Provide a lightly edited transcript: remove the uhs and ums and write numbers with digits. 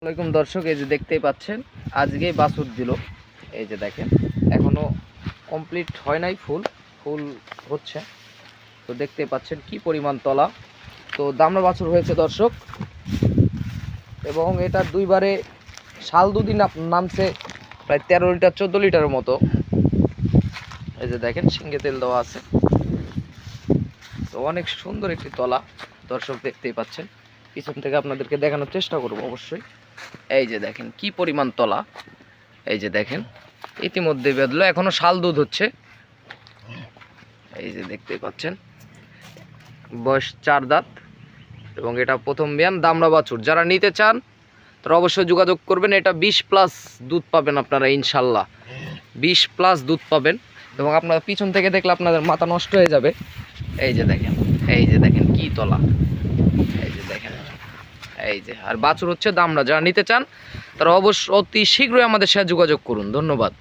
আসসালামাইকুম দর্শক, এই যে দেখতেই পাচ্ছেন আজকেই বাছুর দিল। এই যে দেখেন এখনো কমপ্লিট হয় নাই, ফুল হচ্ছে। তো দেখতেই পাচ্ছেন কি পরিমাণ তলা। তো দামড়া বাছুর হয়েছে দর্শক, এবং এটা দুইবারে শাল দুদিন নামছে প্রায় 13 লিটার 14 লিটারের মতো। এই যে দেখেন শিঙ্গে তেল দেওয়া আছে। তো অনেক সুন্দর একটি তলা দর্শক, দেখতেই পাচ্ছেন। পিছন থেকে আপনাদেরকে দেখানোর চেষ্টা করব অবশ্যই। এই যে দেখেন কি পরিমাণ তলা। এই যে দেখেন ইতিমধ্যে বেঁধলো, এখনো শাল দুধ হচ্ছে। এই যে দেখতেই পাচ্ছেন বয়স 4 দাঁত, এবং এটা প্রথম বিয়ান দামড়া বাছুর। যারা নিতে চান তারা অবশ্যই যোগাযোগ করবেন। এটা 20+ দুধ পাবেন আপনারা ইনশাল্লাহ, 20+ দুধ পাবেন। এবং আপনারা পিছন থেকে দেখলে আপনাদের মাথা নষ্ট হয়ে যাবে। এই যে দেখেন, এই যে দেখেন কি তলা। এই যে দেখেন, এই যে আর বাছুর হচ্ছে দামড়া। যারা নিতে চান তারা অবশ্যই অতি শীঘ্রই আমাদের সাথে যোগাযোগ করুন। ধন্যবাদ।